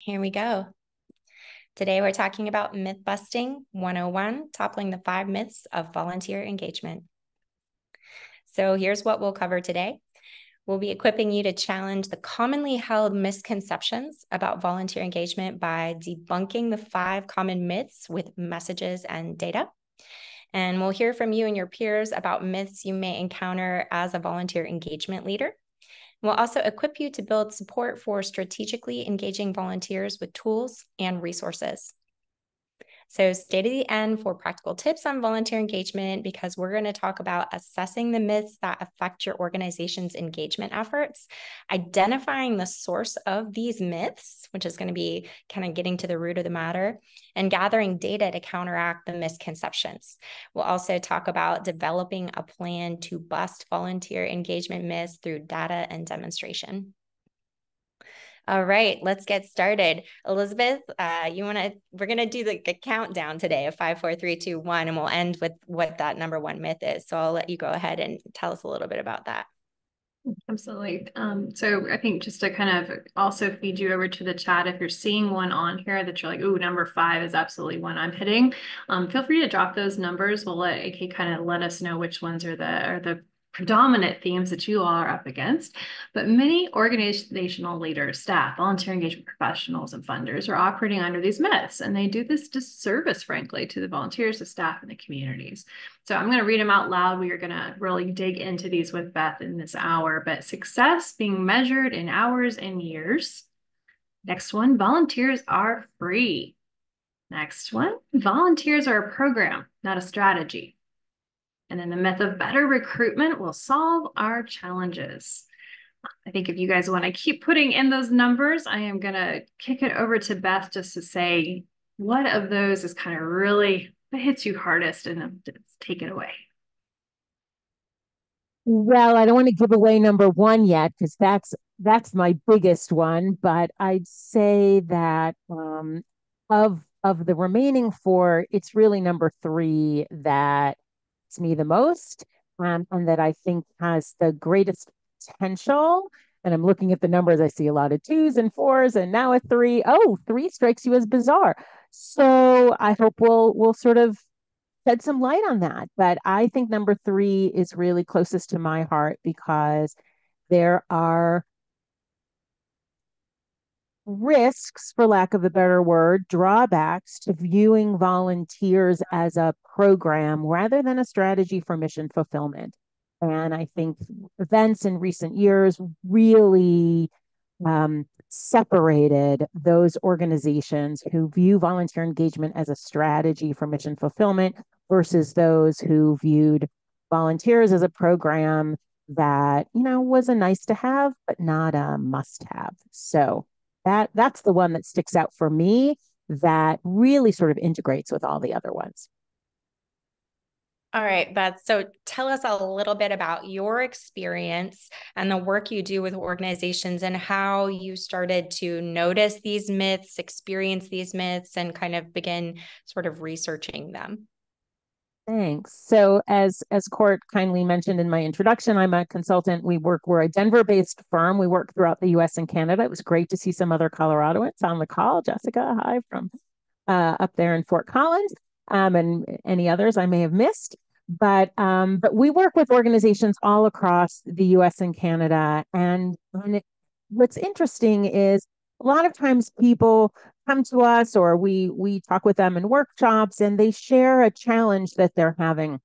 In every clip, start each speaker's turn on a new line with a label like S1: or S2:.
S1: here we go. Today we're talking about Mythbusting 101, toppling the 5 myths of volunteer engagement. So here's what we'll cover today. We'll be equipping you to challenge the commonly held misconceptions about volunteer engagement by debunking the 5 common myths with messages and data. And we'll hear from you and your peers about myths you may encounter as a volunteer engagement leader. We'll also equip you to build support for strategically engaging volunteers with tools and resources. So stay to the end for practical tips on volunteer engagement, because we're going to talk about assessing the myths that affect your organization's engagement efforts, identifying the source of these myths, which is going to be kind of getting to the root of the matter, and gathering data to counteract the misconceptions. We'll also talk about developing a plan to bust volunteer engagement myths through data and demonstration. All right, let's get started. Elizabeth, we're going to do like a countdown today of 5, 4, 3, 2, 1, and we'll end with what that number 1 myth is. So I'll let you go ahead and tell us a little bit about that.
S2: Absolutely. So I think just to kind of also feed you over to the chat, if you're seeing one on here that you're like, ooh, number 5 is absolutely one I'm hitting, feel free to drop those numbers. We'll let AK kind of let us know which ones are the predominant themes that you all are up against. But many organizational leaders, staff, volunteer engagement professionals, and funders are operating under these myths, and they do this disservice, frankly, to the volunteers, the staff, and the communities. So I'm going to read them out loud. We are going to really dig into these with Beth in this hour. But success being measured in hours and years. Next one, volunteers are free. Next one, volunteers are a program, not a strategy. And then the myth of better recruitment will solve our challenges. I think if you guys want to keep putting in those numbers, I am going to kick it over to Beth just to say what of those is kind of really that hits you hardest, and take it away.
S3: Well, I don't want to give away number 1 yet, because that's my biggest one. But I'd say that of the remaining 4, it's really number 3 that it's me the most, and that I think has the greatest potential. And I'm looking at the numbers. I see a lot of 2s and 4s, and now a 3. Oh, 3 strikes you as bizarre. So I hope we'll sort of shed some light on that. But I think number 3 is really closest to my heart, because there are risks, for lack of a better word, drawbacks to viewing volunteers as a program rather than a strategy for mission fulfillment. And I think events in recent years really separated those organizations who view volunteer engagement as a strategy for mission fulfillment versus those who viewed volunteers as a program that, was a nice to have, but not a must have. So that's the one that sticks out for me, that really sort of integrates with all the other ones.
S1: All right, Beth. So tell us a little bit about your experience and the work you do with organizations, and how you started to notice these myths, experience these myths, and kind of begin sort of researching them.
S3: Thanks. So as Court kindly mentioned in my introduction, I'm a consultant. We're a Denver-based firm. We work throughout the US and Canada. It was great to see some other Coloradoans on the call. Jessica, hi from up there in Fort Collins, and any others I may have missed. But we work with organizations all across the US and Canada. And what's interesting is a lot of times people come to us, or we talk with them in workshops, and they share a challenge that they're having.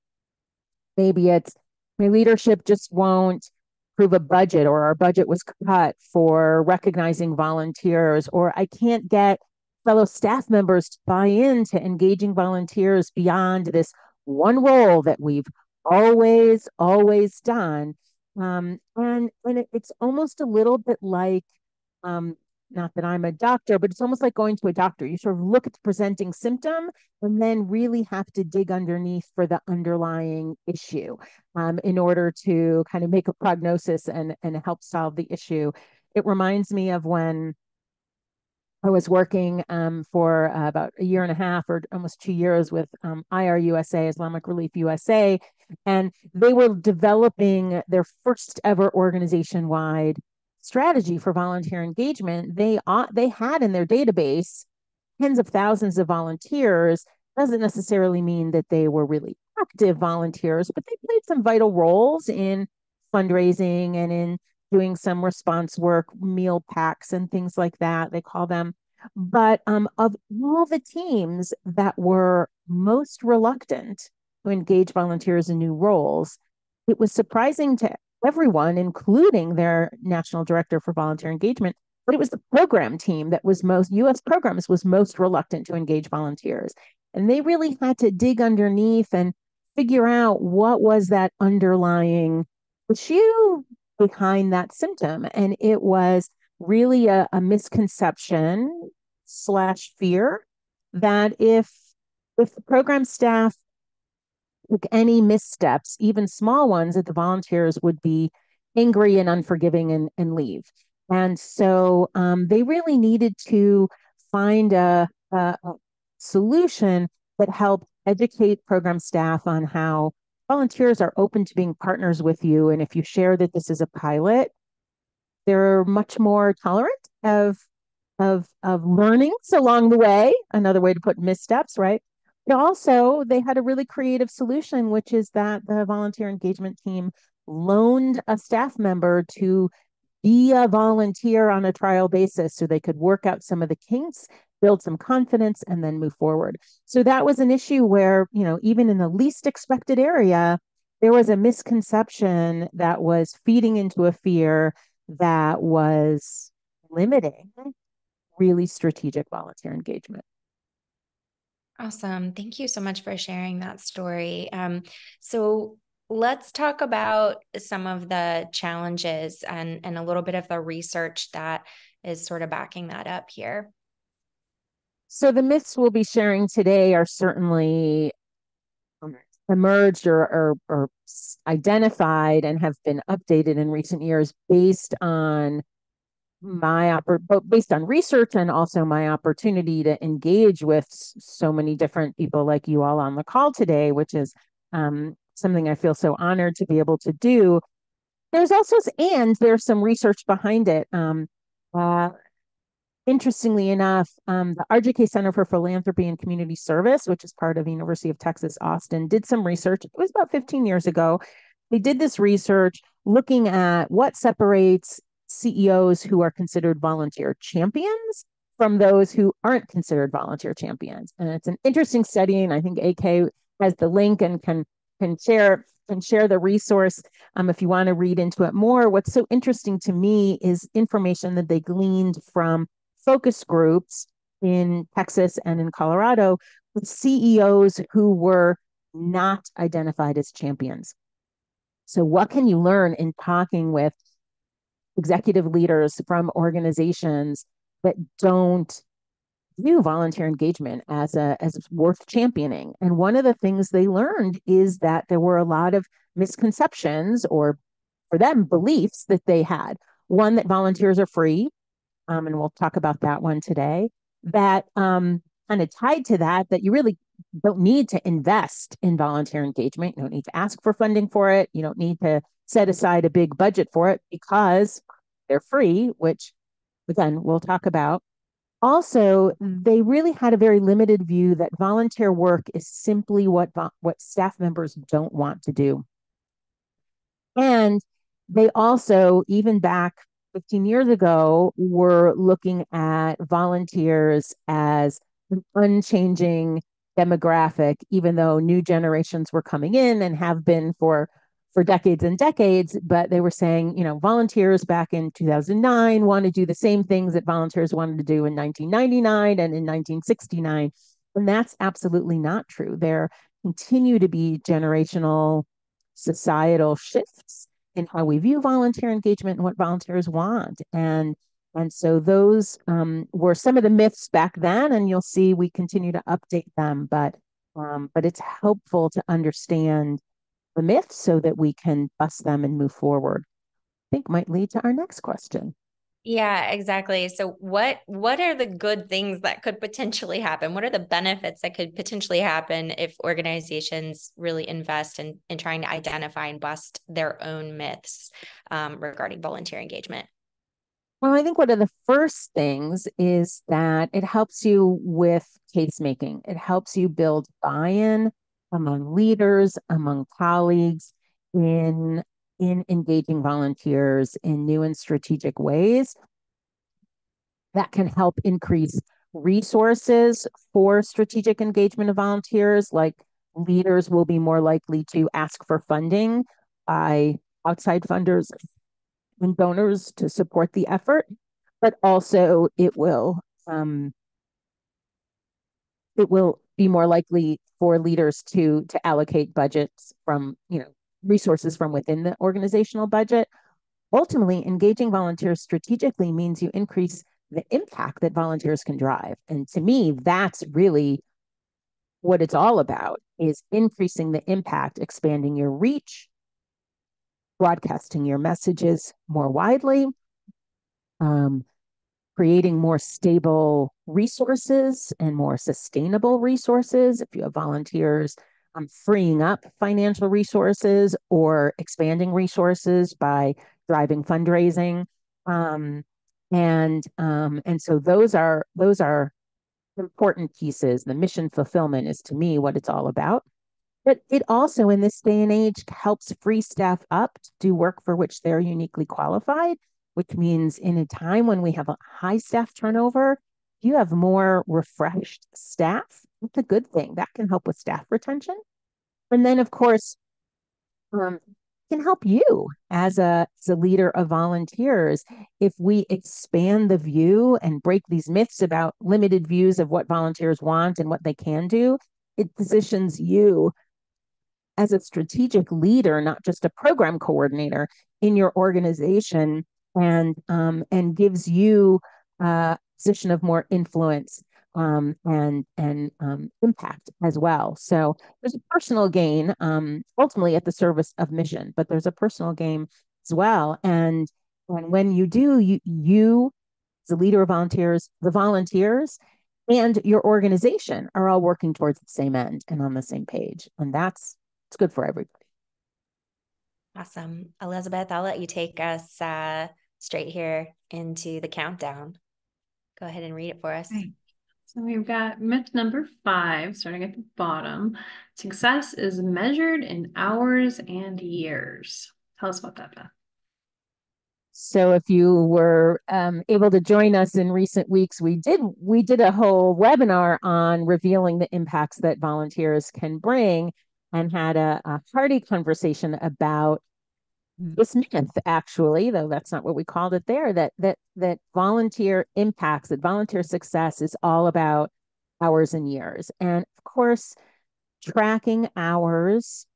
S3: Maybe it's, my leadership just won't approve a budget, or our budget was cut for recognizing volunteers, or I can't get fellow staff members to buy into engaging volunteers beyond this one role that we've always done. And it's almost a little bit like, not that I'm a doctor, but it's almost like going to a doctor. You sort of look at the presenting symptom and then really have to dig underneath for the underlying issue, in order to kind of make a prognosis and help solve the issue. It reminds me of when I was working for about a year and a half, or almost 2 years, with IRUSA, Islamic Relief USA, and they were developing their first ever organization-wide strategy for volunteer engagement, they had in their database tens of thousands of volunteers. Doesn't necessarily mean that they were really active volunteers, but they played some vital roles in fundraising and in doing some response work, meal packs and things like that, they call them. But of all the teams that were most reluctant to engage volunteers in new roles, it was surprising to everyone, including their national director for volunteer engagement, but it was the program team that was most, US programs was most reluctant to engage volunteers. And they really had to dig underneath and figure out what was that underlying issue behind that symptom. And it was really a misconception slash fear that if the program staff took any missteps, even small ones, that the volunteers would be angry and unforgiving and leave. And so they really needed to find a solution that helped educate program staff on how volunteers are open to being partners with you. And if you share that this is a pilot, they're much more tolerant of learnings along the way. Another way to put missteps, right? But also, they had a really creative solution, which is that the volunteer engagement team loaned a staff member to be a volunteer on a trial basis so they could work out some of the kinks, build some confidence, and then move forward. So that was an issue where, even in the least expected area, there was a misconception that was feeding into a fear that was limiting really strategic volunteer engagement.
S1: Awesome. Thank you so much for sharing that story. So let's talk about some of the challenges and a little bit of the research that is sort of backing that up here.
S3: So the myths we'll be sharing today are certainly emerged or identified and have been updated in recent years based on based on research and also my opportunity to engage with so many different people like you all on the call today, which is something I feel so honored to be able to do. There's some research behind it. Interestingly enough, the RJK Center for Philanthropy and Community Service, which is part of the University of Texas, Austin, did some research. It was about 15 years ago. They did this research looking at what separates CEOs who are considered volunteer champions from those who aren't considered volunteer champions. And it's an interesting study, and I think AK has the link and can share the resource if you want to read into it more. What's so interesting to me is information that they gleaned from focus groups in Texas and in Colorado with CEOs who were not identified as champions. So what can you learn in talking with executive leaders from organizations that don't view volunteer engagement as worth championing? And one of the things they learned is that there were a lot of misconceptions, or for them, beliefs that they had. One, that volunteers are free, and we'll talk about that one today. That kind of tied to that you really don't need to invest in volunteer engagement. You don't need to ask for funding for it. You don't need to set aside a big budget for it because they're free, which again, we'll talk about. Also, they really had a very limited view that volunteer work is simply what staff members don't want to do. And they also, even back 15 years ago, were looking at volunteers as an unchanging demographic, even though new generations were coming in and have been for decades and decades. But they were saying, volunteers back in 2009 want to do the same things that volunteers wanted to do in 1999 and in 1969. And that's absolutely not true. There continue to be generational societal shifts in how we view volunteer engagement and what volunteers want. And so those were some of the myths back then, and you'll see we continue to update them. But it's helpful to understand the myths so that we can bust them and move forward. I think might lead to our next question.
S1: Yeah, exactly. So what are the good things that could potentially happen? What are the benefits that could potentially happen if organizations really invest in trying to identify and bust their own myths regarding volunteer engagement?
S3: Well, I think one of the first things is that it helps you with case making. It helps you build buy-in among leaders, among colleagues in engaging volunteers in new and strategic ways that can help increase resources for strategic engagement of volunteers. Like leaders will be more likely to ask for funding by outside funders and donors to support the effort, but also it will be more likely for leaders to allocate budgets from resources from within the organizational budget. Ultimately, engaging volunteers strategically means you increase the impact that volunteers can drive. And to me, that's really what it's all about, is increasing the impact, expanding your reach, broadcasting your messages more widely, um, creating more stable resources and more sustainable resources. If you have volunteers, freeing up financial resources or expanding resources by driving fundraising. And so those are important pieces. The mission fulfillment is to me what it's all about. But it also, in this day and age, helps free staff up to do work for which they're uniquely qualified, which means in a time when we have a high staff turnover, you have more refreshed staff. It's a good thing. That can help with staff retention. And then, of course, can help you as a leader of volunteers if we expand the view and break these myths about limited views of what volunteers want and what they can do. It positions you as a strategic leader, not just a program coordinator in your organization, and gives you a position of more influence and impact as well. So there's a personal gain, ultimately at the service of mission, but there's a personal gain as well. And when you do, you as a leader of volunteers, the volunteers and your organization are all working towards the same end and on the same page. And that's it's good for everybody.
S1: Awesome. Elizabeth, I'll let you take us straight here into the countdown. Go ahead and read it for us.
S2: Okay. So we've got myth number 5, starting at the bottom. Success is measured in hours and years. Tell us about that, Beth.
S3: So if you were able to join us in recent weeks, we did a whole webinar on revealing the impacts that volunteers can bring, and had a hearty conversation about this myth, actually, though that's not what we called it there, that volunteer impacts, that volunteer success is all about hours and years. And of course, tracking hours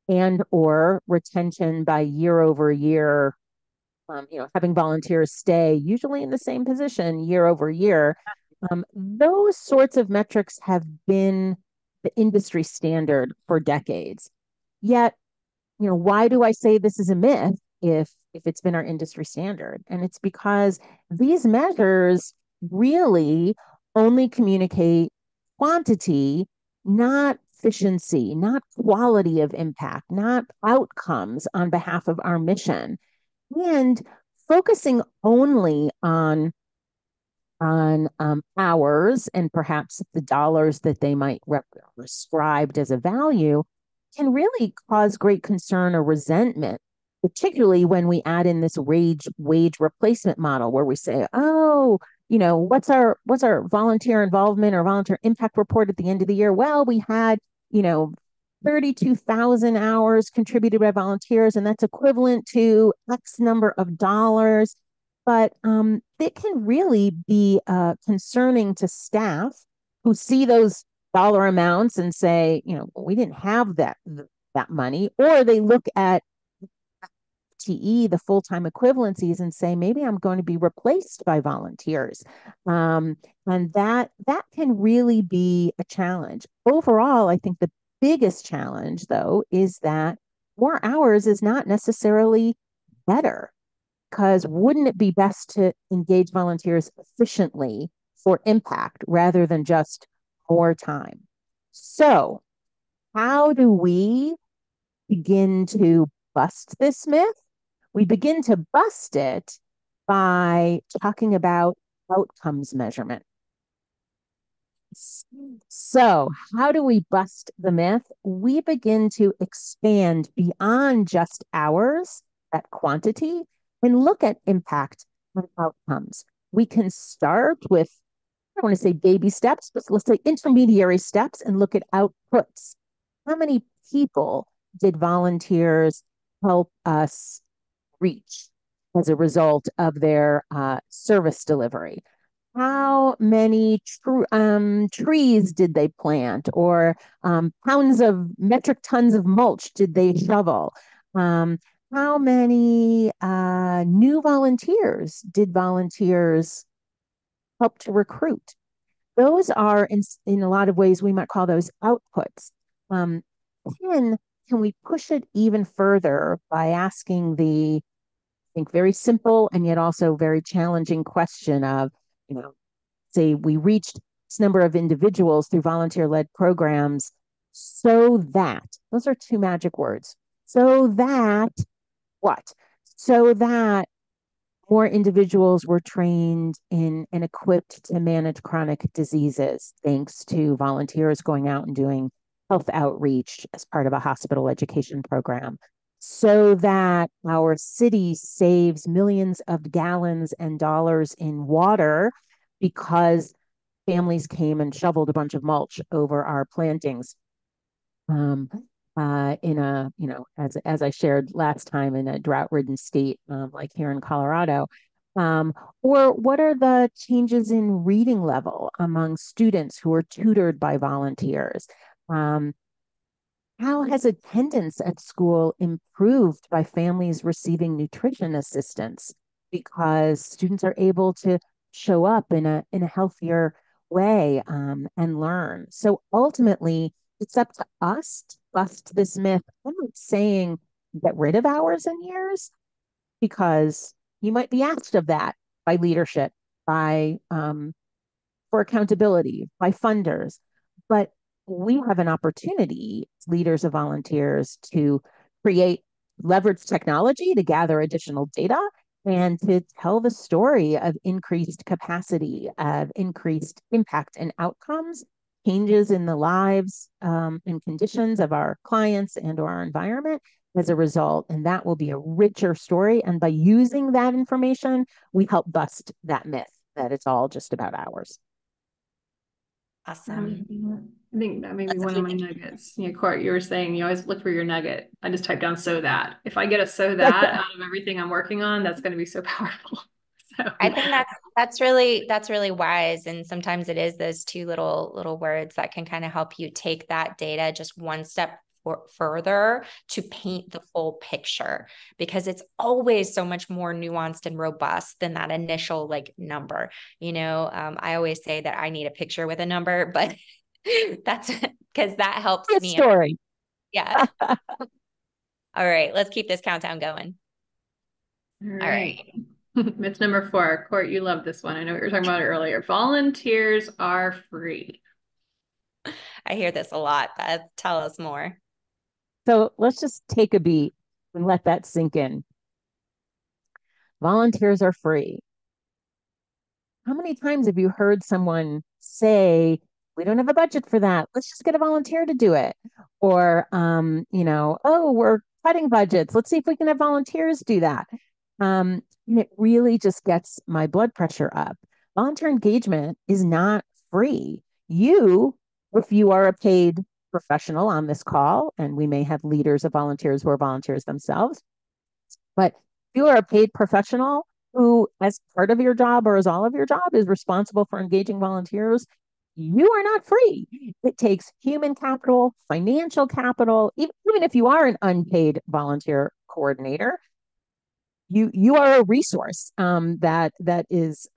S3: and or retention by year over year, having volunteers stay usually in the same position year over year. Those sorts of metrics have been the industry standard for decades. Yet, why do I say this is a myth if it's been our industry standard? And it's because these measures really only communicate quantity, not efficiency, not quality of impact, not outcomes on behalf of our mission. And focusing only on hours and perhaps the dollars that they might ascribed as a value can really cause great concern or resentment, particularly when we add in this wage replacement model where we say, oh, what's our volunteer involvement or volunteer impact report at the end of the year? Well, we had, 32,000 hours contributed by volunteers, and that's equivalent to X number of dollars. But it can really be concerning to staff who see those dollar amounts and say, we didn't have that money, or they look at TE, the full-time equivalencies, and say, maybe I'm going to be replaced by volunteers. And that can really be a challenge. Overall, I think the biggest challenge, though, is that more hours is not necessarily better, because wouldn't it be best to engage volunteers efficiently for impact rather than just more time? So, how do we begin to bust this myth? We begin to bust it by talking about outcomes measurement. So, how do we bust the myth? We begin to expand beyond just hours, that quantity, and look at impact on outcomes. We can start with, I don't want to say baby steps, but let's say intermediary steps and look at outputs. How many people did volunteers help us reach as a result of their service delivery? How many trees did they plant, or pounds of metric tons of mulch did they shovel? How many new volunteers did volunteers help to recruit? Those are, in a lot of ways, we might call those outputs. Then, can we push it even further by asking the, I think, very simple and yet also very challenging question of, say we reached this number of individuals through volunteer-led programs so that, those are two magic words, so that what? So that more individuals were trained in and equipped to manage chronic diseases, thanks to volunteers going out and doing health outreach as part of a hospital education program. So that our city saves millions of gallons and dollars in water because families came and shoveled a bunch of mulch over our plantings. In a, as I shared last time, in a drought-ridden state like here in Colorado. Or what are the changes in reading level among students who are tutored by volunteers? How has attendance at school improved by families receiving nutrition assistance because students are able to show up in a healthier way and learn? So ultimately, it's up to us to bust this myth. I'm not saying get rid of hours and years, because you might be asked of that by leadership, by for accountability, by funders. But we have an opportunity, leaders of volunteers, to create, leverage technology to gather additional data and to tell the story of increased capacity, of increased impact and outcomes, changes in the lives and conditions of our clients and or our environment as a result. And that will be a richer story. And by using that information, we help bust that myth that it's all just about hours.
S1: Awesome.
S2: I think that may be one of my nuggets. Court, you were saying you always look for your nugget. I just typed down "so that." If I get a "so that" out of everything I'm working on, that's going to be so powerful. So
S1: I think that's really wise. And sometimes it is those two little words that can kind of help you take that data just one step further to paint the full picture, because it's always so much more nuanced and robust than that initial number. I always say that I need a picture with a number, but that's because that helps me.
S3: Story.
S1: Yeah. All right, let's keep this countdown going.
S2: All right. Myth number 4. Court, you love this one. I know we were talking about it earlier. Volunteers are free.
S1: I hear this a lot, but tell us more.
S3: So let's just take a beat and let that sink in. Volunteers are free. How many times have you heard someone say, we don't have a budget for that, let's just get a volunteer to do it? Or, oh, we're cutting budgets, let's see if we can have volunteers do that. And it really just gets my blood pressure up. Volunteer engagement is not free. If you are a paid professional on this call, and we may have leaders of volunteers who are volunteers themselves, but if you are a paid professional who, as part of your job or as all of your job, is responsible for engaging volunteers, you are not free. It takes human capital, financial capital. Even if you are an unpaid volunteer coordinator, you are a resource that is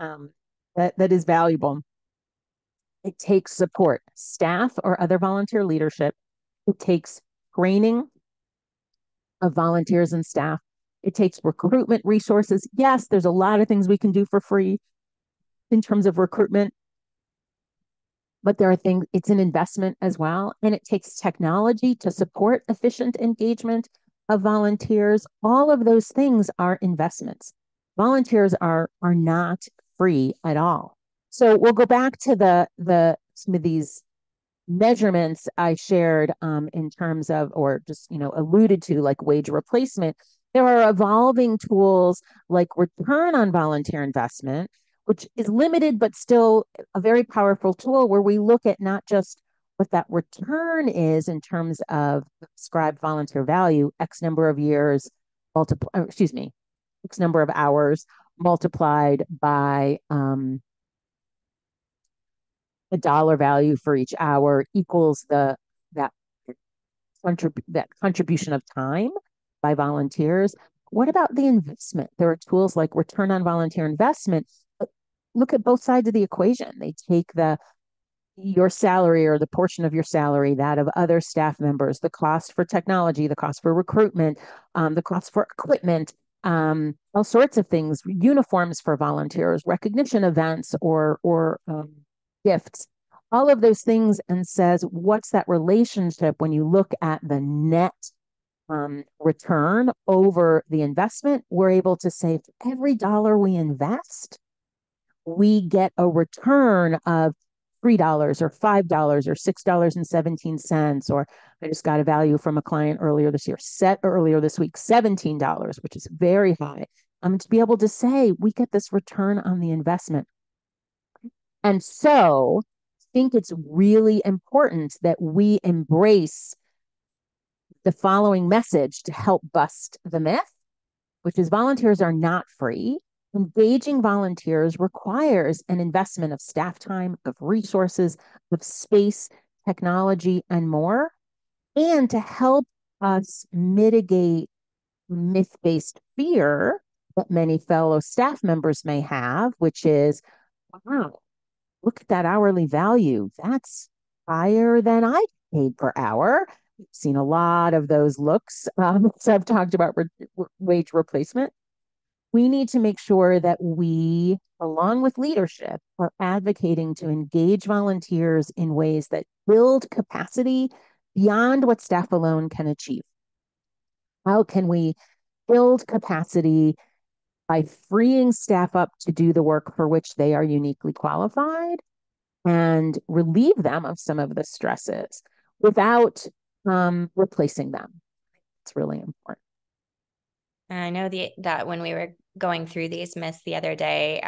S3: valuable. It takes support, staff or other volunteer leadership. It takes training of volunteers and staff. It takes recruitment resources. Yes, there's a lot of things we can do for free in terms of recruitment, but there are things, it's an investment as well. And it takes technology to support efficient engagement of volunteers. All of those things are investments. volunteers are not free at all. So we'll go back to some of these measurements I shared in terms of, or just, alluded to, like wage replacement. There are evolving tools like return on volunteer investment, which is limited, but still a very powerful tool where we look at not just what that return is in terms of prescribed volunteer value, X number of years, X number of hours multiplied by the dollar value for each hour equals that that contribution of time by volunteers. What about the investment? There are tools like return on volunteer investment. Look at both sides of the equation. They take your salary or the portion of your salary, that of other staff members, the cost for technology, the cost for recruitment, the cost for equipment, all sorts of things, uniforms for volunteers, recognition events, or gifts, all of those things, and says, what's that relationship when you look at the net return over the investment? We're able to say for every dollar we invest, we get a return of $3 or $5 or $6.17. Or I just got a value from a client earlier this week, $17, which is very high. To be able to say we get this return on the investment. And so I think it's really important that we embrace the following message to help bust the myth, which is volunteers are not free. Engaging volunteers requires an investment of staff time, of resources, of space, technology, and more. And to help us mitigate myth-based fear that many fellow staff members may have, which is, wow, look at that hourly value. That's higher than I paid per hour. We've seen a lot of those looks. So I've talked about wage replacement. We need to make sure that we, along with leadership, are advocating to engage volunteers in ways that build capacity beyond what staff alone can achieve. How can we build capacity by freeing staff up to do the work for which they are uniquely qualified and relieve them of some of the stresses without replacing them? It's really important.
S1: I know that when we were going through these myths the other day,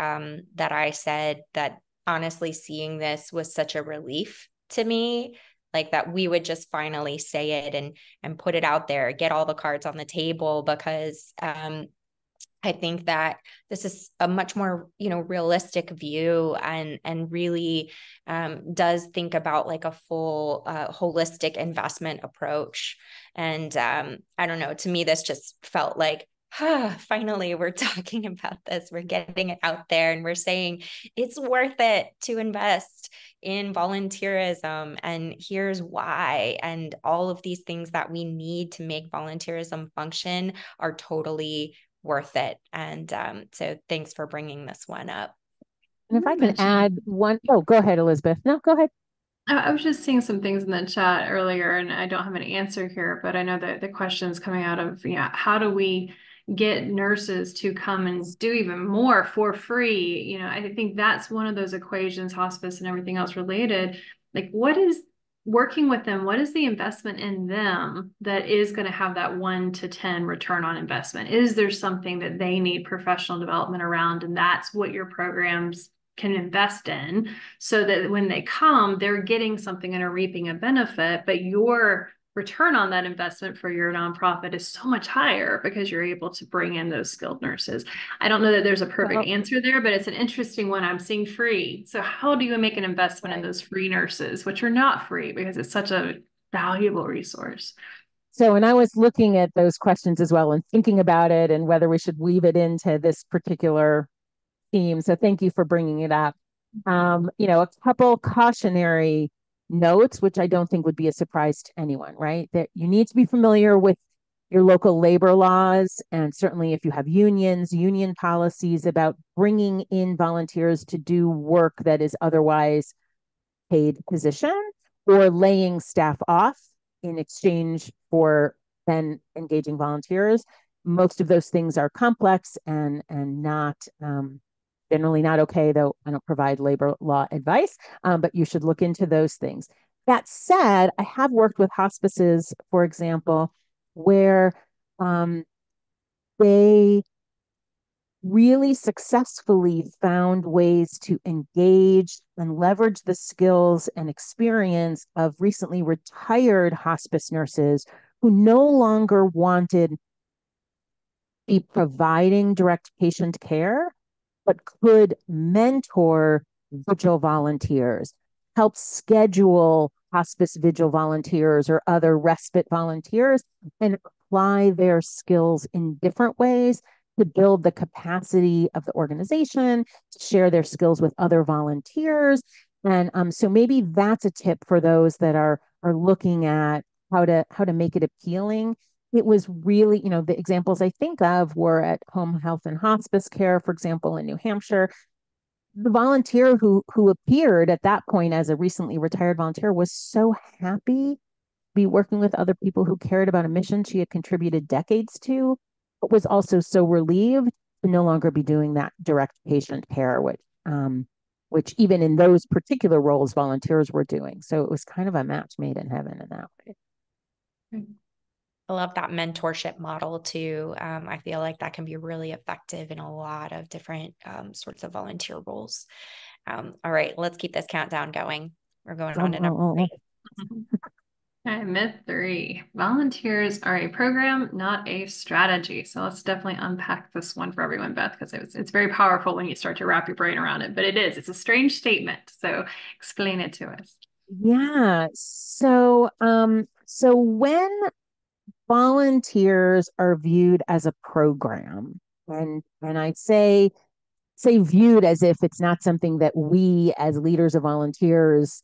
S1: that I said that honestly seeing this was such a relief to me, like that we would just finally say it and put it out there, get all the cards on the table, because I think that this is a much more, realistic view and really does think about like a full holistic investment approach. And I don't know, to me, this just felt like, finally, we're talking about this. We're getting it out there and we're saying it's worth it to invest in volunteerism. And here's why. And all of these things that we need to make volunteerism function are totally worth it. And so thanks for bringing this one up.
S3: And if I can add one, go ahead, Elizabeth. No, go ahead.
S2: I was just seeing some things in the chat earlier, and I don't have an answer here, but I know that the questions coming out of, how do we get nurses to come and do even more for free? I think that's one of those equations, hospice and everything else related. Like, what is working with them? What is the investment in them that is going to have that 1 to 10 return on investment? Is there something that they need professional development around? And that's what your programs can invest in, so that when they come, they're getting something and are reaping a benefit, but your return on that investment for your nonprofit is so much higher because you're able to bring in those skilled nurses. I don't know that there's a perfect answer there, but it's an interesting one. I'm seeing free. So how do you make an investment in those free nurses, which are not free because it's such a valuable resource?
S3: So when I was looking at those questions as well and thinking about it and whether we should weave it into this particular theme. So thank you for bringing it up. A couple cautionary notes, which I don't think would be a surprise to anyone, right? That you need to be familiar with your local labor laws. And certainly if you have union policies about bringing in volunteers to do work that is otherwise paid position, or laying staff off in exchange for then engaging volunteers. Most of those things are complex and not generally not okay, though I don't provide labor law advice, but you should look into those things. That said, I have worked with hospices, for example, where they really successfully found ways to engage and leverage the skills and experience of recently retired hospice nurses who no longer wanted to be providing direct patient care, but could mentor vigil volunteers, help schedule hospice vigil volunteers or other respite volunteers, and apply their skills in different ways to build the capacity of the organization, to share their skills with other volunteers. And so maybe that's a tip for those that are looking at how to make it appealing. It was really, the examples I think of were at home health and hospice care, for example, in New Hampshire. The volunteer who appeared at that point as a recently retired volunteer was so happy to be working with other people who cared about a mission she had contributed decades to, but was also so relieved to no longer be doing that direct patient care, which even in those particular roles volunteers were doing. So it was kind of a match made in heaven in that way.
S1: I love that mentorship model too. I feel like that can be really effective in a lot of different sorts of volunteer roles. All right, let's keep this countdown going. We're going on to number 3.
S2: Okay, myth 3. Volunteers are a program, not a strategy. So let's definitely unpack this one for everyone, Beth, because it's very powerful when you start to wrap your brain around it. But it's a strange statement. So explain it to us.
S3: Yeah. So when volunteers are viewed as a program, and I say viewed as if it's not something that we as leaders of volunteers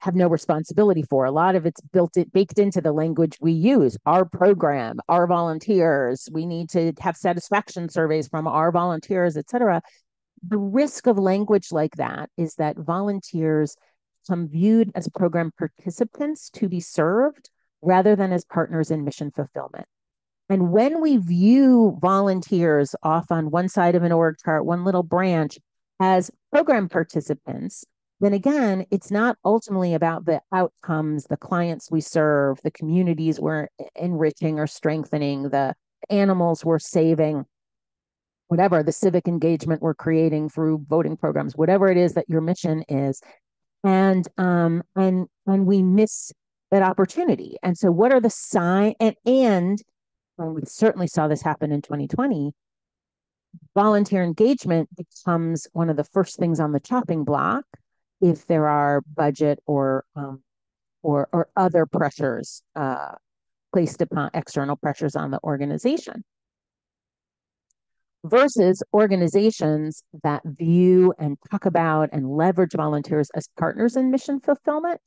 S3: have no responsibility for. A lot of it's baked into the language we use. Our program, our volunteers, we need to have satisfaction surveys from our volunteers, etc. The risk of language like that is that volunteers become viewed as program participants to be served rather than as partners in mission fulfillment. And when we view volunteers off on one side of an org chart, one little branch, as program participants, then again, it's not ultimately about the outcomes, the clients we serve, the communities we're enriching or strengthening, the animals we're saving, whatever, the civic engagement we're creating through voting programs, whatever it is that your mission is. And we miss that opportunity. And so what are the signs? And we certainly saw this happen in 2020, volunteer engagement becomes one of the first things on the chopping block if there are budget or other pressures placed upon external pressures on the organization. Versus organizations that view and talk about and leverage volunteers as partners in mission fulfillment,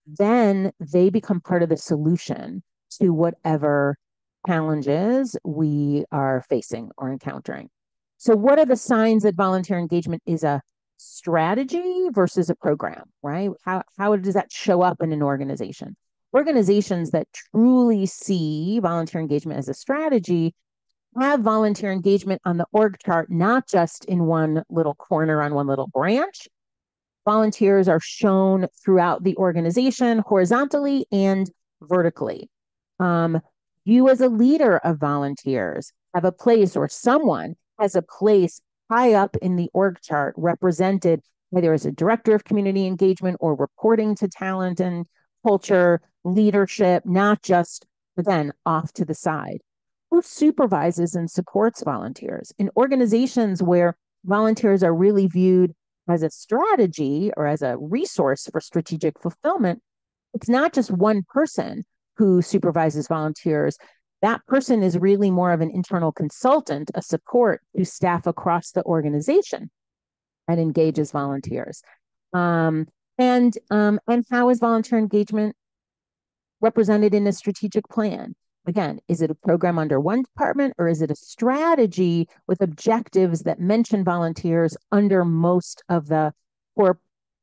S3: then they become part of the solution to whatever challenges we are facing or encountering. So what are the signs that volunteer engagement is a strategy versus a program, right? How does that show up in an organization? Organizations that truly see volunteer engagement as a strategy have volunteer engagement on the org chart, not just in one little corner on one little branch. Volunteers are shown throughout the organization horizontally and vertically. You as a leader of volunteers have a place, or someone has a place high up in the org chart represented either as a director of community engagement or reporting to talent and culture leadership, not just, again, off to the side. Who supervises and supports volunteers? In organizations where volunteers are really viewed as a strategy or as a resource for strategic fulfillment, it's not just one person who supervises volunteers. That person is really more of an internal consultant, a support to staff across the organization and engages volunteers. And how is volunteer engagement represented in a strategic plan? Again, is it a program under one department, or is it a strategy with objectives that mention volunteers under most of the core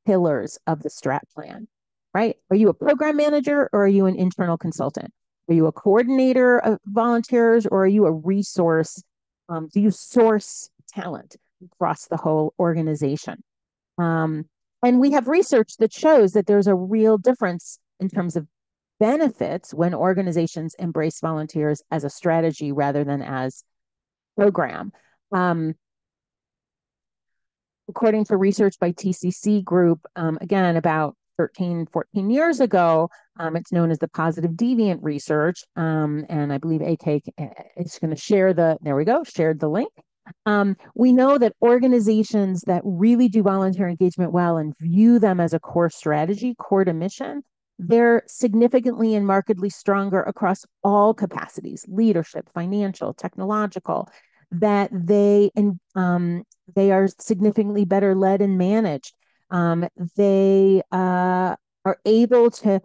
S3: pillars of the strat plan, right? Are you a program manager or are you an internal consultant? Are you a coordinator of volunteers, or are you a resource? Do you source talent across the whole organization? And we have research that shows that there's a real difference in terms of benefits when organizations embrace volunteers as a strategy rather than as program. According to research by TCC Group, again, about 13, 14 years ago, it's known as the positive deviant research. And I believe AK is going to share there we go, shared the link. We know that organizations that really do volunteer engagement well and view them as a core strategy, core to mission, they're significantly and markedly stronger across all capacities, leadership, financial, technological, that they are significantly better led and managed. They are able to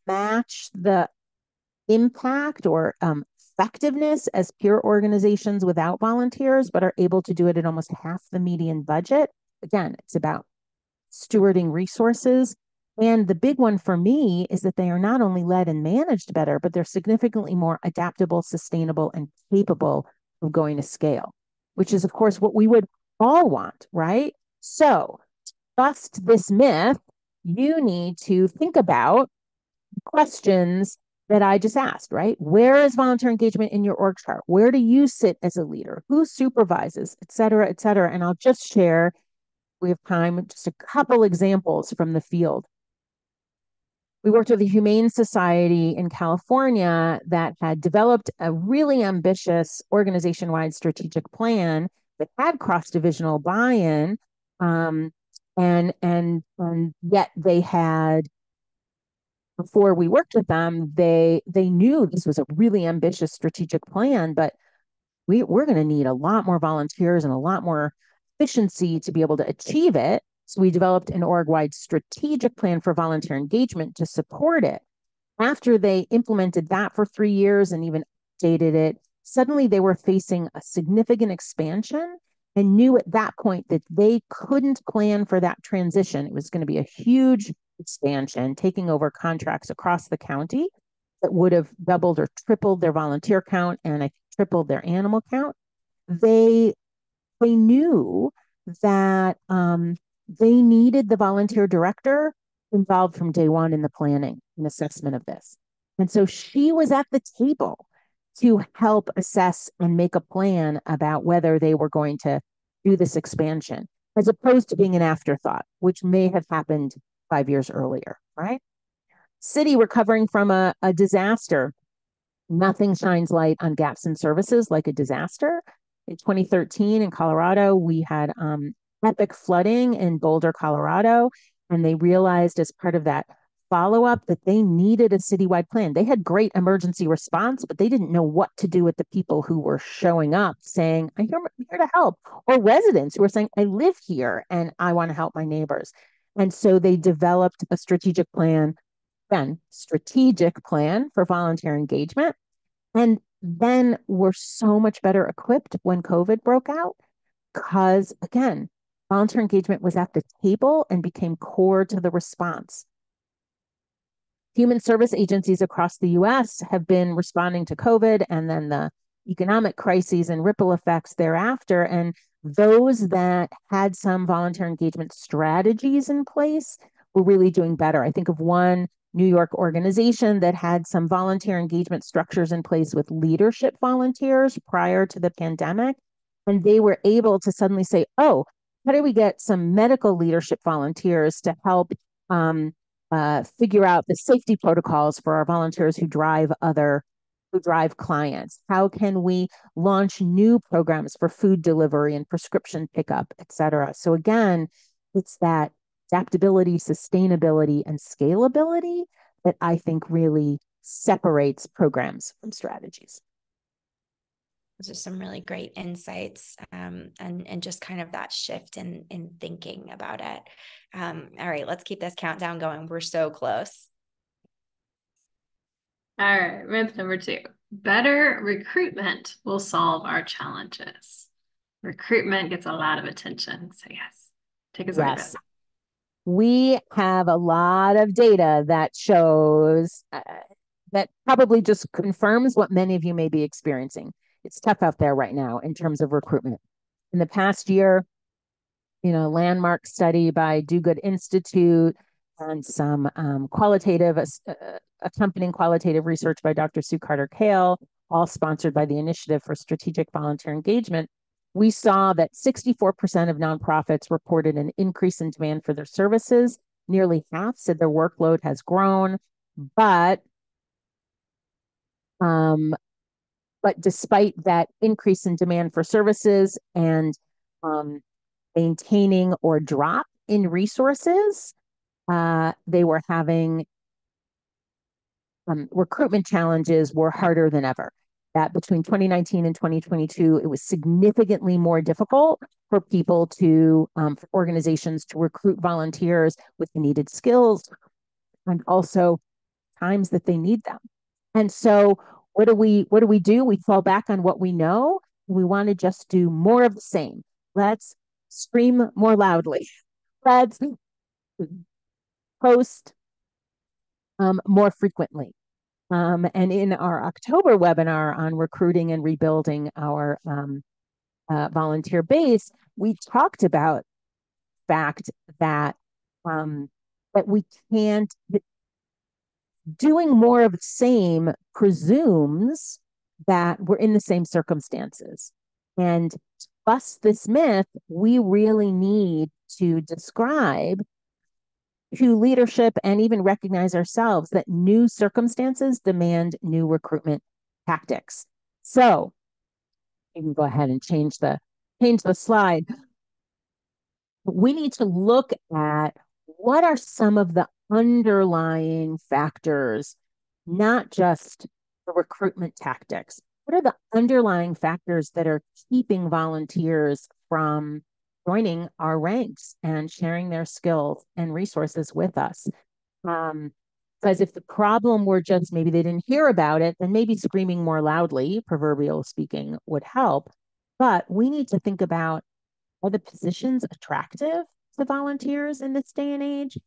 S3: match the impact or effectiveness as peer organizations without volunteers, but are able to do it at almost half the median budget. Again, it's about stewarding resources. And the big one for me is that they are not only led and managed better, but they're significantly more adaptable, sustainable, and capable of going to scale, which is, of course, what we would all want, right? So, bust this myth, you need to think about questions that I just asked, right? Where is volunteer engagement in your org chart? Where do you sit as a leader? Who supervises, et cetera, et cetera? And I'll just share, we have time, just a couple examples from the field. We worked with a humane society in California that had developed a really ambitious organization-wide strategic plan that had cross-divisional buy-in, and yet they had, before we worked with them, they knew this was a really ambitious strategic plan, but we're going to need a lot more volunteers and a lot more efficiency to be able to achieve it. So we developed an org-wide strategic plan for volunteer engagement to support it. After they implemented that for 3 years and even updated it, suddenly they were facing a significant expansion and knew at that point that they couldn't plan for that transition. It was going to be a huge expansion, taking over contracts across the county that would have doubled or tripled their volunteer count and tripled their animal count. They knew that they needed the volunteer director involved from day one in the planning and assessment of this. And so she was at the table to help assess and make a plan about whether they were going to do this expansion, as opposed to being an afterthought, which may have happened 5 years earlier, right? City recovering from a disaster. Nothing shines light on gaps in services like a disaster. In 2013 in Colorado, we had epic flooding in Boulder, Colorado, and they realized as part of that follow-up that they needed a citywide plan. They had great emergency response, but they didn't know what to do with the people who were showing up saying, I'm here to help, or residents who were saying, I live here and I want to help my neighbors. And so they developed a strategic plan, for volunteer engagement. And then we're so much better equipped when COVID broke out because, again, volunteer engagement was at the table and became core to the response. Human service agencies across the US have been responding to COVID and then the economic crises and ripple effects thereafter. And those that had some volunteer engagement strategies in place were really doing better. I think of one New York organization that had some volunteer engagement structures in place with leadership volunteers prior to the pandemic. And they were able to suddenly say, oh, how do we get some medical leadership volunteers to help figure out the safety protocols for our volunteers who drive clients? How can we launch new programs for food delivery and prescription pickup, et cetera? So again, it's that adaptability, sustainability, and scalability that I think really separates programs from strategies.
S1: Those are some really great insights, and just kind of that shift in thinking about it. All right, let's keep this countdown going. We're so close.
S2: All right, myth number 2. Better recruitment will solve our challenges. Recruitment gets a lot of attention. So yes, take us away.
S3: Yes. We have a lot of data that shows that probably just confirms what many of you may be experiencing. It's tough out there right now in terms of recruitment. In the past year, landmark study by Do Good Institute and some accompanying qualitative research by Dr. Sue Carter-Kale, all sponsored by the Initiative for Strategic Volunteer Engagement, we saw that 64% of nonprofits reported an increase in demand for their services. Nearly half said their workload has grown, but despite that increase in demand for services and maintaining or drop in resources, they were having recruitment challenges were harder than ever. That between 2019 and 2022, it was significantly more difficult for people for organizations to recruit volunteers with the needed skills and also times that they need them. And so what do we do? We fall back on what we know. We want to just do more of the same. Let's scream more loudly. Let's post more frequently. And in our October webinar on recruiting and rebuilding our volunteer base, we talked about the fact that we can't, doing more of the same presumes that we're in the same circumstances. And to bust this myth, we really need to describe to leadership and even recognize ourselves that new circumstances demand new recruitment tactics. So you can go ahead and change the slide. We need to look at what are some of the underlying factors, not just the recruitment tactics. What are the underlying factors that are keeping volunteers from joining our ranks and sharing their skills and resources with us? Because if the problem were just maybe they didn't hear about it, then maybe screaming more loudly, proverbial speaking, would help. But we need to think about, are the positions attractive to volunteers in this day and age?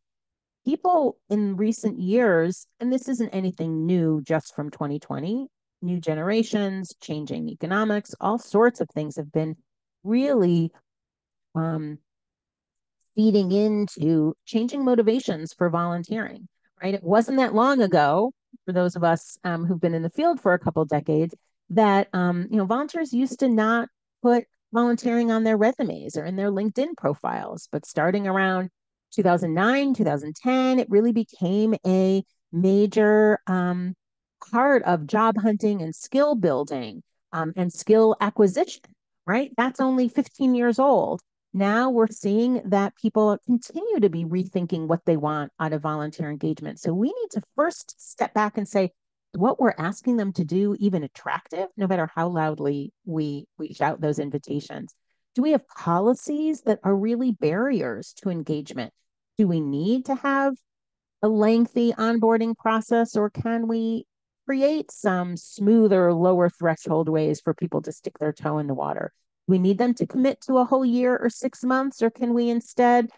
S3: People in recent years, and this isn't anything new just from 2020, new generations, changing economics, all sorts of things have been really feeding into changing motivations for volunteering, right? It wasn't that long ago, for those of us who've been in the field for a couple of decades, that volunteers used to not put volunteering on their resumes or in their LinkedIn profiles. But starting around 2009, 2010, it really became a major part of job hunting and skill building and skill acquisition, right? That's only 15 years old. Now we're seeing that people continue to be rethinking what they want out of volunteer engagement. So we need to first step back and say, what we're asking them to do even attractive, no matter how loudly we shout those invitations? Do we have policies that are really barriers to engagement? Do we need to have a lengthy onboarding process, or can we create some smoother, lower threshold ways for people to stick their toe in the water? We need them to commit to a whole year or 6 months, or can we instead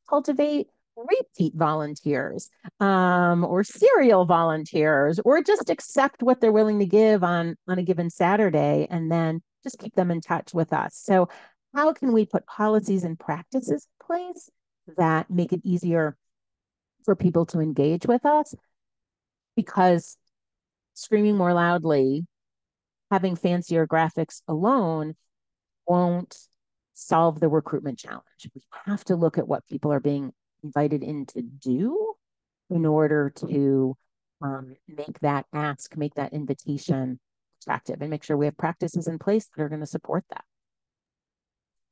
S3: cultivate repeat volunteers or serial volunteers, or just accept what they're willing to give on a given Saturday and then just keep them in touch with us? So how can we put policies and practices in place that make it easier for people to engage with us? Because screaming more loudly, having fancier graphics alone won't solve the recruitment challenge. We have to look at what people are being invited in to do in order to make that ask, make that invitation attractive, and make sure we have practices in place that are going to support that.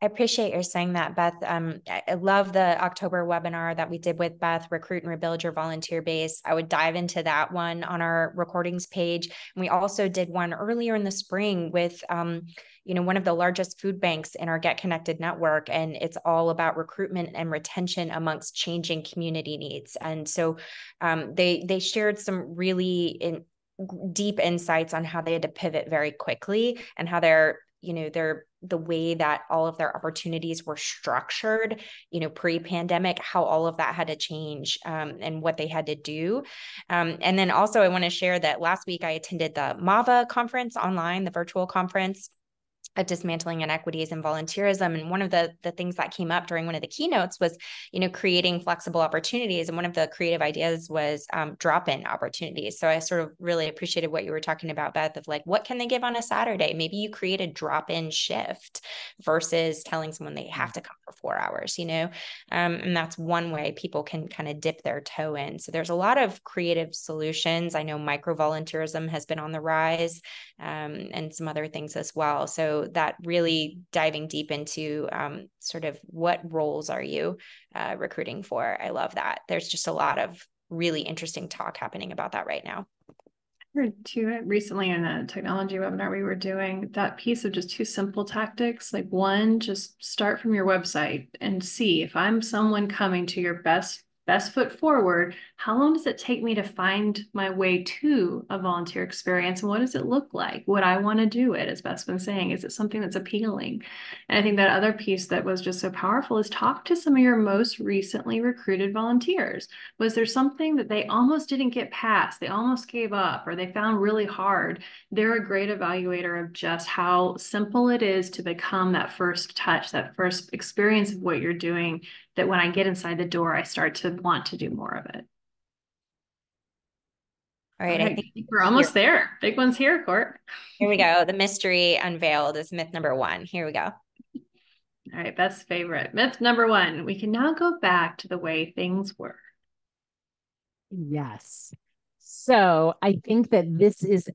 S1: I appreciate your saying that, Beth. I love the October webinar that we did with Beth, Recruit and Rebuild Your Volunteer Base. I would dive into that one on our recordings page. And we also did one earlier in the spring with, one of the largest food banks in our Get Connected network. And it's all about recruitment and retention amongst changing community needs. And so they shared some really deep insights on how they had to pivot very quickly and how they're the way that all of their opportunities were structured, pre-pandemic, how all of that had to change, and what they had to do. And then also I want to share that last week I attended the MAVA conference online, the virtual conference of dismantling inequities and volunteerism. And one of the things that came up during one of the keynotes was, creating flexible opportunities. And one of the creative ideas was drop-in opportunities. So I sort of really appreciated what you were talking about, Beth, of like, what can they give on a Saturday? Maybe you create a drop-in shift versus telling someone they have to come for 4 hours, and that's one way people can kind of dip their toe in. So there's a lot of creative solutions. I know micro-volunteerism has been on the rise, and some other things as well. So that really diving deep into sort of what roles are you recruiting for. I love that. There's just a lot of really interesting talk happening about that right now.
S2: I heard too recently in a technology webinar we were doing that piece of just 2 simple tactics. Like, one, just start from your website and see if I'm someone coming to your best foot forward, how long does it take me to find my way to a volunteer experience? And what does it look like? Would I want to do it? As Beth's been saying, is it something that's appealing? And I think that other piece that was just so powerful is talk to some of your most recently recruited volunteers. Was there something that they almost didn't get past? They almost gave up, or they found really hard? They're a great evaluator of just how simple it is to become that first touch, that first experience of what you're doing, that when I get inside the door, I start to want to do more of it.
S1: All right. I think
S2: we're almost there. Big one's here, Court.
S1: Here we go. The mystery unveiled is myth number 1. Here we go.
S2: All right. Beth's favorite. Myth number 1. We can now go back to the way things were.
S3: Yes. So I think that this is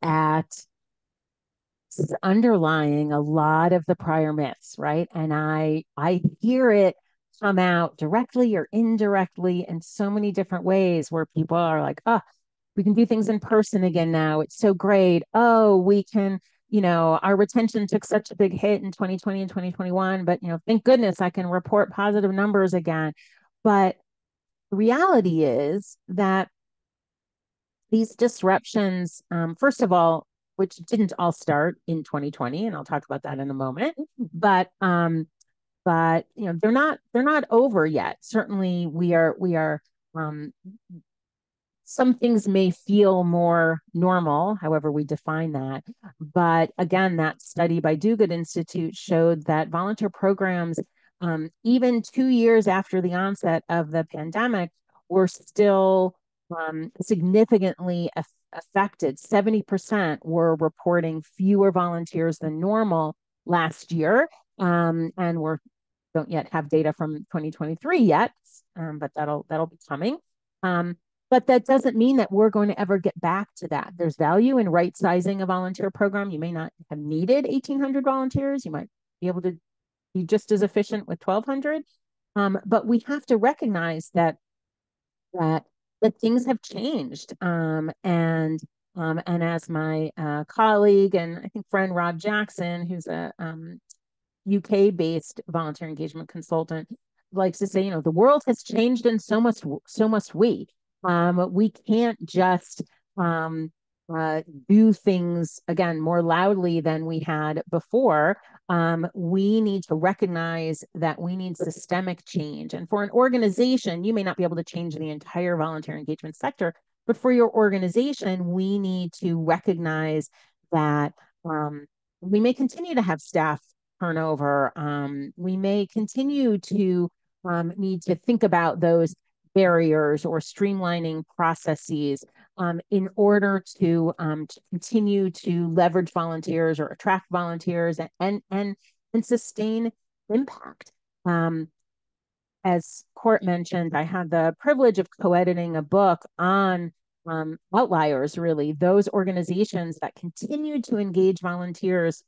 S3: underlying a lot of the prior myths, right? And I hear it come out directly or indirectly in so many different ways where people are like, oh, we can do things in person again now. It's so great. Oh, we can, our retention took such a big hit in 2020 and 2021, but, thank goodness I can report positive numbers again. But the reality is that these disruptions, first of all, which didn't all start in 2020, and I'll talk about that in a moment, but they're not over yet. Certainly we are some things may feel more normal, however we define that. But again, that study by Do Good Institute showed that volunteer programs, even 2 years after the onset of the pandemic, were still significantly affected. 70% were reporting fewer volunteers than normal last year. And we don't yet have data from 2023 yet, but that'll be coming. But that doesn't mean that we're going to ever get back to that. There's value in right sizing a volunteer program. You may not have needed 1,800 volunteers. You might be able to be just as efficient with 1,200. But we have to recognize that things have changed. And as my colleague and I think friend Rob Jackson, who's a UK-based volunteer engagement consultant, likes to say, the world has changed, and so must we. We can't just do things again more loudly than we had before. We need to recognize that we need systemic change. And for an organization, you may not be able to change the entire volunteer engagement sector, but for your organization, we need to recognize that we may continue to have staff turnover. We may continue to need to think about those barriers or streamlining processes in order to continue to leverage volunteers or attract volunteers and sustain impact. As Court mentioned, I had the privilege of co-editing a book on outliers, really, those organizations that continued to engage volunteers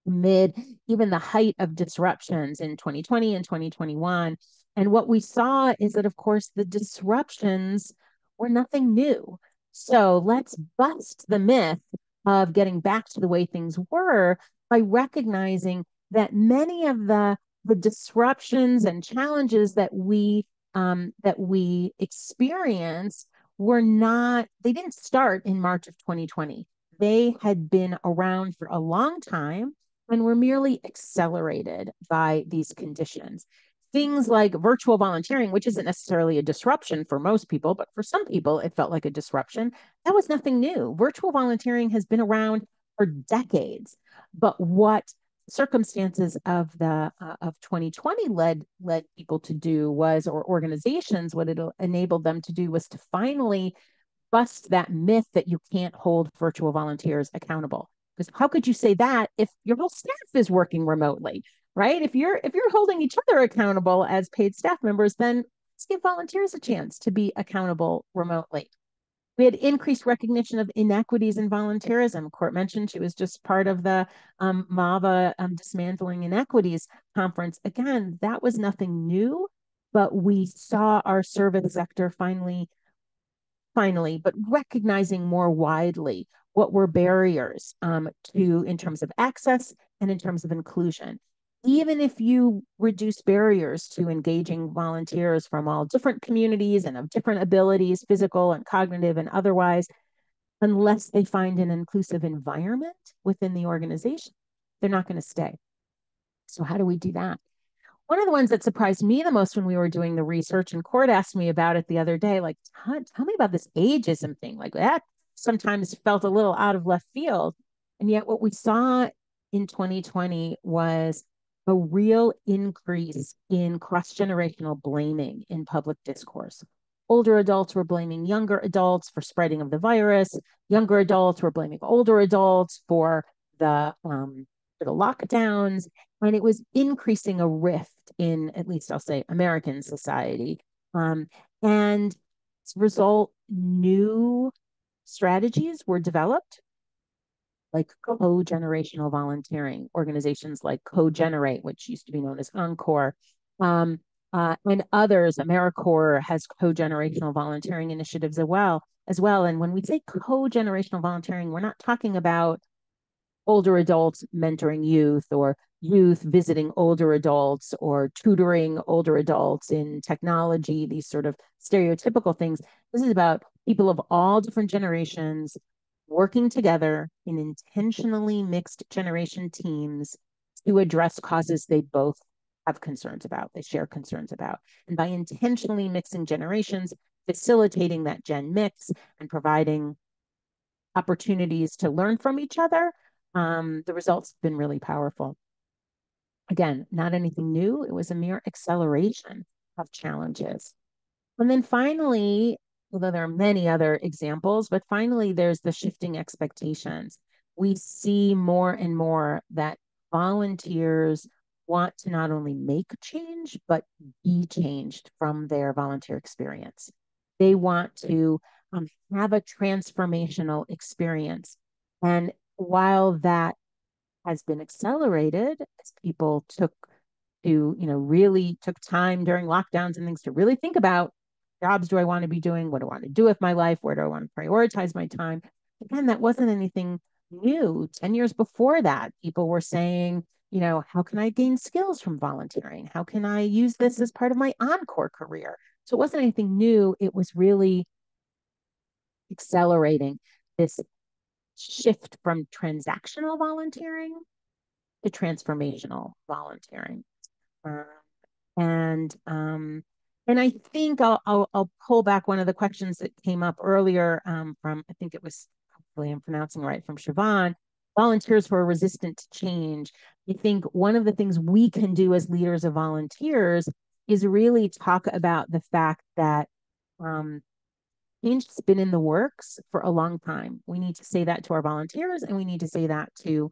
S3: amid even the height of disruptions in 2020 and 2021. And what we saw is that, of course, the disruptions were nothing new. So let's bust the myth of getting back to the way things were by recognizing that many of the disruptions and challenges that we experience they didn't start in March of 2020. They had been around for a long time. and were merely accelerated by these conditions. Things like virtual volunteering, which isn't necessarily a disruption for most people, but for some people, it felt like a disruption. That was nothing new. Virtual volunteering has been around for decades. But what circumstances of 2020 led people to do was, or organizations, what it enabled them to do was to finally bust that myth that you can't hold virtual volunteers accountable. Because how could you say that if your whole staff is working remotely, right? If you're holding each other accountable as paid staff members, then let's give volunteers a chance to be accountable remotely. We had increased recognition of inequities in volunteerism. Court mentioned she was just part of the MAVA Dismantling Inequities conference. Again, that was nothing new, but we saw our service sector finally, but recognizing more widely what were barriers in terms of access and in terms of inclusion. Even if you reduce barriers to engaging volunteers from all different communities and of different abilities, physical and cognitive and otherwise, unless they find an inclusive environment within the organization, they're not going to stay. So how do we do that? One of the ones that surprised me the most when we were doing the research, and Court asked me about it the other day, like, tell me about this ageism thing. Like that sometimes felt a little out of left field. And yet what we saw in 2020 was a real increase in cross-generational blaming in public discourse. Older adults were blaming younger adults for spreading of the virus. Younger adults were blaming older adults for the lockdowns, and it was increasing a rift in, at least I'll say, American society. And as a result, new strategies were developed, like co-generational volunteering, organizations like Co-Generate, which used to be known as Encore, and others. AmeriCorps has co-generational volunteering initiatives as well. And when we say co-generational volunteering, we're not talking about older adults mentoring youth, or youth visiting older adults, or tutoring older adults in technology, these sort of stereotypical things. This is about people of all different generations working together in intentionally mixed generation teams to address causes they both have concerns about, they share concerns about. And by intentionally mixing generations, facilitating that gen mix and providing opportunities to learn from each other, the results have been really powerful. Again, not anything new. It was a mere acceleration of challenges. And then finally, although there are many other examples, but finally, there's the shifting expectations. We see more and more that volunteers want to not only make change, but be changed from their volunteer experience. They want to have a transformational experience. And while that has been accelerated as people really took time during lockdowns and things to really think about, jobs do I want to be doing? What do I want to do with my life? Where do I want to prioritize my time? Again, that wasn't anything new. 10 years before that, people were saying, how can I gain skills from volunteering? How can I use this as part of my encore career? So it wasn't anything new. It was really accelerating this shift from transactional volunteering to transformational volunteering. And I think I'll pull back one of the questions that came up earlier from, I think it was, hopefully I'm pronouncing right, from Siobhan. Volunteers who are resistant to change. I think one of the things we can do as leaders of volunteers is really talk about the fact that change has been in the works for a long time. We need to say that to our volunteers, and we need to say that to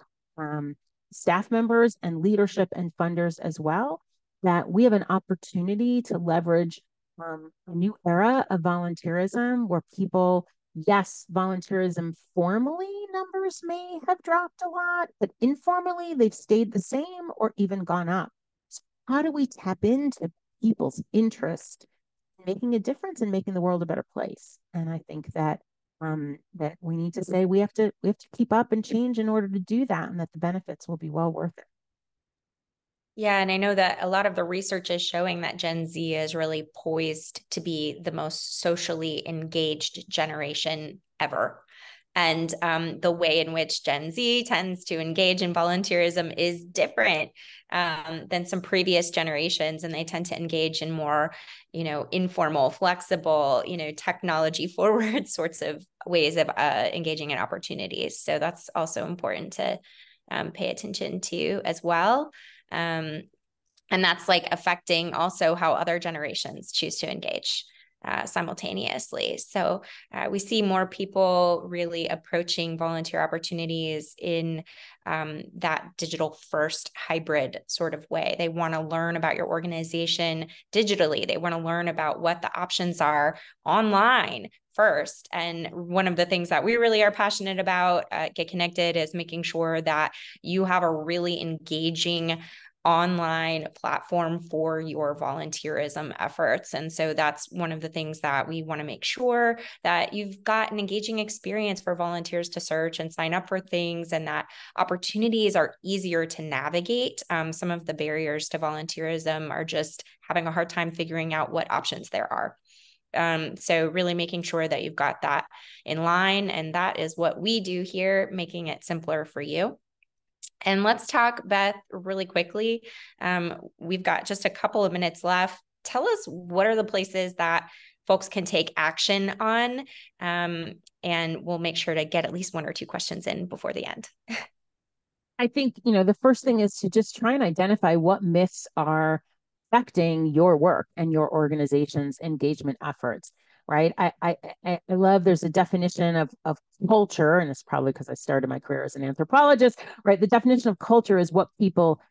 S3: staff members and leadership and funders as well, that we have an opportunity to leverage a new era of volunteerism where people, yes, volunteerism formally numbers may have dropped a lot, but informally they've stayed the same or even gone up. So how do we tap into people's interest in making a difference and making the world a better place? And I think that that we need to say we have to keep up and change in order to do that, and that the benefits will be well worth it.
S1: Yeah, and I know that a lot of the research is showing that Gen Z is really poised to be the most socially engaged generation ever. And the way in which Gen Z tends to engage in volunteerism is different than some previous generations. And they tend to engage in more, informal, flexible, technology forward sorts of ways of engaging in opportunities. So that's also important to pay attention to as well. And that's like affecting also how other generations choose to engage simultaneously. So we see more people really approaching volunteer opportunities in that digital first hybrid sort of way. They want to learn about your organization digitally. They want to learn about what the options are online first. And one of the things that we really are passionate about at Get Connected is making sure that you have a really engaging online platform for your volunteerism efforts. And so that's one of the things that we want to make sure that you've got an engaging experience for volunteers to search and sign up for things, and that opportunities are easier to navigate. Some of the barriers to volunteerism are just having a hard time figuring out what options there are. So really making sure that you've got that in line. And that is what we do here, making it simpler for you. And let's talk, Beth, really quickly. We've got just a couple of minutes left. Tell us, what are the places that folks can take action on? And we'll make sure to get at least one or two questions in before the end.
S3: I think, the first thing is to just try and identify what myths are affecting your work and your organization's engagement efforts, right? I love, there's a definition of culture, and it's probably because I started my career as an anthropologist, right? The definition of culture is what people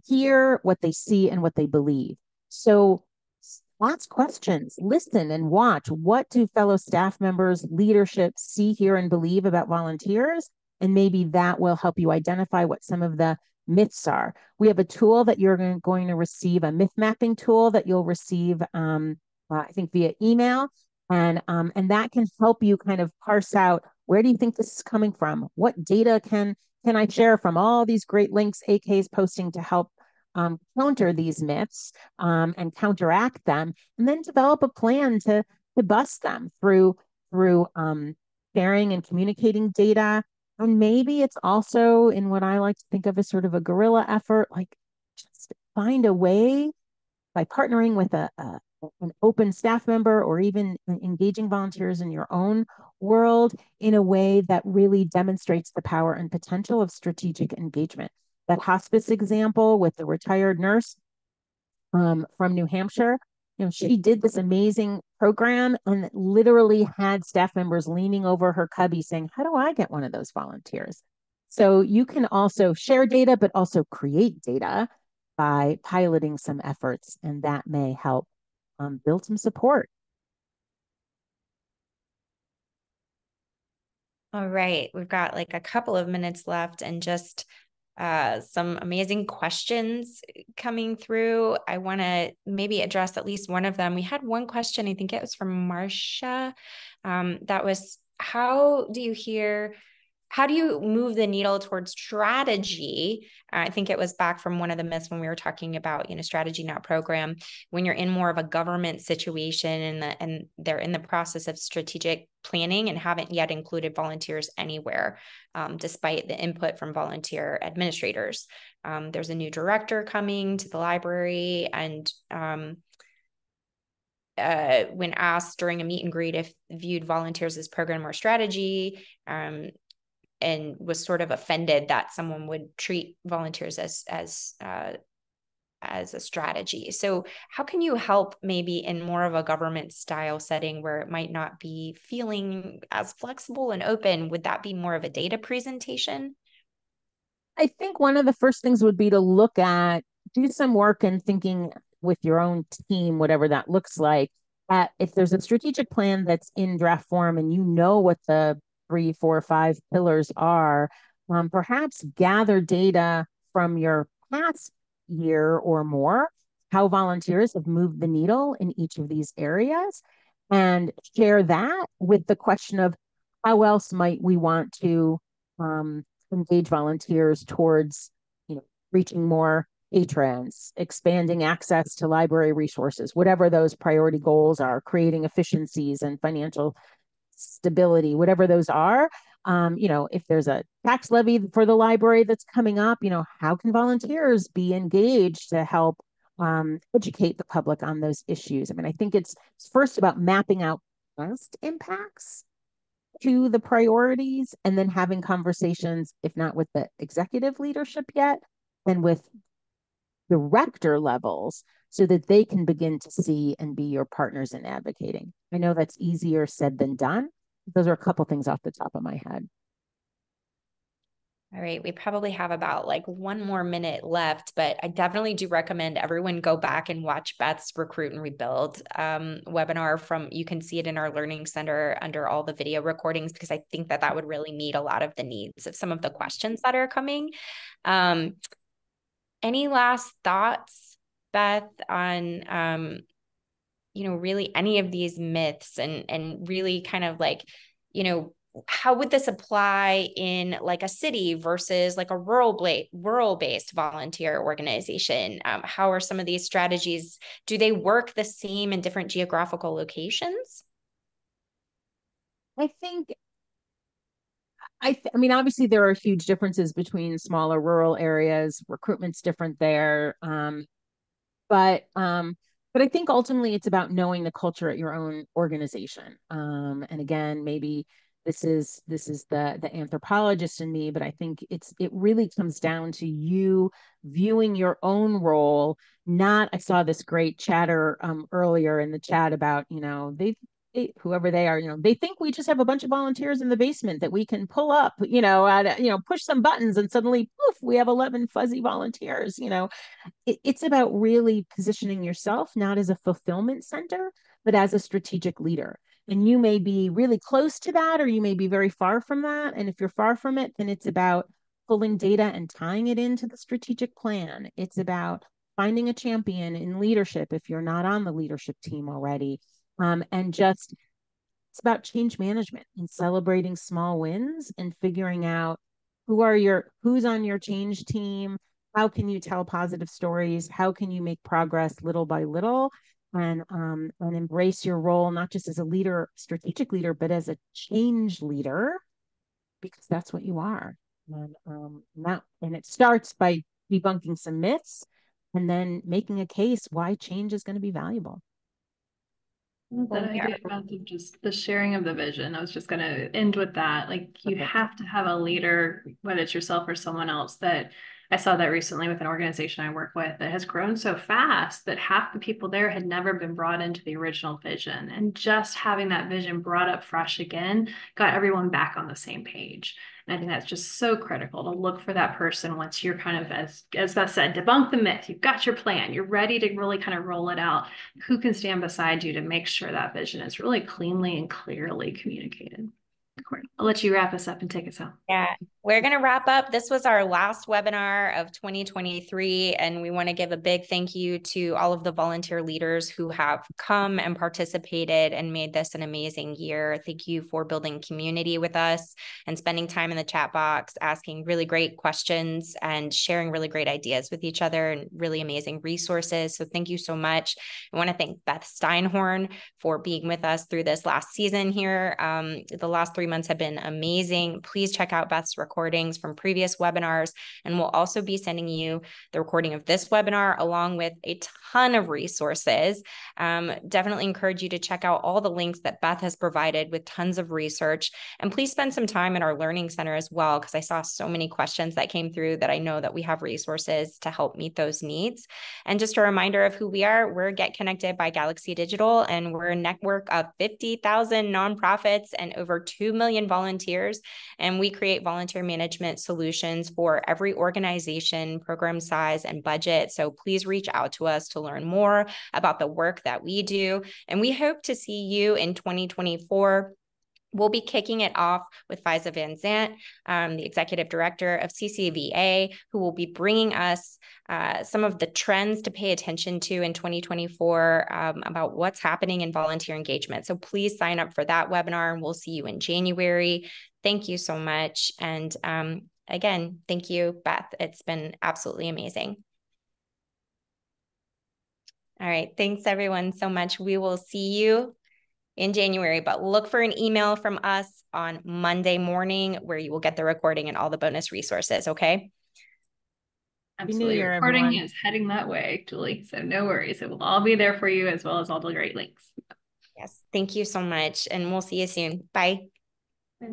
S3: hear, what they see, and what they believe. So ask questions, listen and watch. What do fellow staff members, leadership see, hear, and believe about volunteers? And maybe that will help you identify what some of the myths are. We have a tool that you're going to receive, a myth mapping tool that you'll receive, I think via email. And that can help you kind of parse out, where do you think this is coming from? What data can I share from all these great links AK's posting to help counter these myths and counteract them, and then develop a plan to bust them through sharing and communicating data. And maybe it's also in what I like to think of as sort of a guerrilla effort, like just find a way by partnering with an open staff member, or even engaging volunteers in your own world in a way that really demonstrates the power and potential of strategic engagement. That hospice example with the retired nurse from New Hampshire, she did this amazing program and literally had staff members leaning over her cubby saying, how do I get one of those volunteers? So you can also share data, but also create data by piloting some efforts, and that may help build some support.
S1: All right, we've got like a couple of minutes left, and just some amazing questions coming through. I want to maybe address at least one of them. We had one question, I think it was from Marcia. That was, how do you move the needle towards strategy? I think it was back from one of the myths when we were talking about, strategy, not program, when you're in more of a government situation and they're in the process of strategic planning and haven't yet included volunteers anywhere, despite the input from volunteer administrators. There's a new director coming to the library, and when asked during a meet and greet if viewed volunteers as program or strategy, and was sort of offended that someone would treat volunteers as a strategy. So how can you help maybe in more of a government style setting where it might not be feeling as flexible and open? Would that be more of a data presentation?
S3: I think one of the first things would be to do some work and thinking with your own team, whatever that looks like, at if there's a strategic plan that's in draft form and what the 3, 4, 5 pillars are, perhaps gather data from your past year or more, how volunteers have moved the needle in each of these areas, and share that with the question of how else might we want to engage volunteers towards, reaching more patrons, expanding access to library resources, whatever those priority goals are, creating efficiencies and financial stability, whatever those are. If there's a tax levy for the library that's coming up, how can volunteers be engaged to help educate the public on those issues? I mean, I think it's first about mapping out past impacts to the priorities and then having conversations, if not with the executive leadership yet, then with director levels so that they can begin to see and be your partners in advocating. I know that's easier said than done. Those are a couple things off the top of my head.
S1: All right, we probably have about like 1 more minute left, but I definitely do recommend everyone go back and watch Beth's Recruit and Rebuild webinar from, you can see it in our Learning Center under all the video recordings, because I think that would really meet a lot of the needs of some of the questions that are coming. Any last thoughts, Beth, on, really any of these myths and really kind of like, how would this apply in like a city versus like a rural-based volunteer organization? How are some of these strategies, do they work the same in different geographical locations?
S3: I think I mean, obviously there are huge differences between smaller rural areas. Recruitment's different there. But I think ultimately it's about knowing the culture at your own organization. And again, maybe this is the anthropologist in me, but I think it really comes down to you viewing your own role. Not, I saw this great chatter earlier in the chat about, whoever they are, they think we just have a bunch of volunteers in the basement that we can pull up, push some buttons and suddenly poof, we have 11 fuzzy volunteers. It's about really positioning yourself not as a fulfillment center, but as a strategic leader. And you may be really close to that, or you may be very far from that. And if you're far from it, then it's about pulling data and tying it into the strategic plan. It's about finding a champion in leadership if you're not on the leadership team already. And just it's about change management and celebrating small wins and figuring out who's on your change team, how can you tell positive stories, how can you make progress little by little, and embrace your role not just as a leader, strategic leader, but as a change leader, because that's what you are. And it starts by debunking some myths and then making a case why change is going to be valuable.
S2: That idea about just the sharing of the vision. I was just going to end with that. Like, you have to have a leader, whether it's yourself or someone else. That I saw that recently with an organization I work with that has grown so fast that half the people there had never been brought into the original vision. And just having that vision brought up fresh again got everyone back on the same page. And I think that's just so critical to look for that person once you're kind of, as Beth said, debunk the myth. You've got your plan. You're ready to really kind of roll it out. Who can stand beside you to make sure that vision is really cleanly and clearly communicated? I'll let you wrap us up and take us home.
S1: Yeah, we're going to wrap up. This was our last webinar of 2023, and we want to give a big thank you to all of the volunteer leaders who have come and participated and made this an amazing year. Thank you for building community with us and spending time in the chat box, asking really great questions and sharing really great ideas with each other and really amazing resources. So thank you so much. I want to thank Beth Steinhorn for being with us through this last season here. The last 3 months have been amazing. Please check out Beth's recordings from previous webinars, and we'll also be sending you the recording of this webinar along with a ton of resources. Definitely encourage you to check out all the links that Beth has provided with tons of research, and please spend some time in our Learning Center as well, because I saw so many questions that came through that I know that we have resources to help meet those needs. And just a reminder of who we are, we're Get Connected by Galaxy Digital, and we're a network of 50,000 nonprofits and over 2 million volunteers, and we create volunteer management solutions for every organization, program size, and budget. So please reach out to us to learn more about the work that we do, and we hope to see you in 2024. We'll be kicking it off with Faiza Van Zant, the Executive Director of CCVA, who will be bringing us some of the trends to pay attention to in 2024 about what's happening in volunteer engagement. So please sign up for that webinar, and we'll see you in January. Thank you so much. And again, thank you, Beth. It's been absolutely amazing. All right. Thanks, everyone, so much. We will see you in January, but look for an email from us on Monday morning where you will get the recording and all the bonus resources, okay?
S2: Absolutely.
S3: Year,
S2: Recording
S3: everyone.
S2: is heading that way, Julie. So no worries. It will all be there for you as well as all the great links.
S1: Yes. Thank you so much. And we'll see you soon. Bye.
S2: Bye.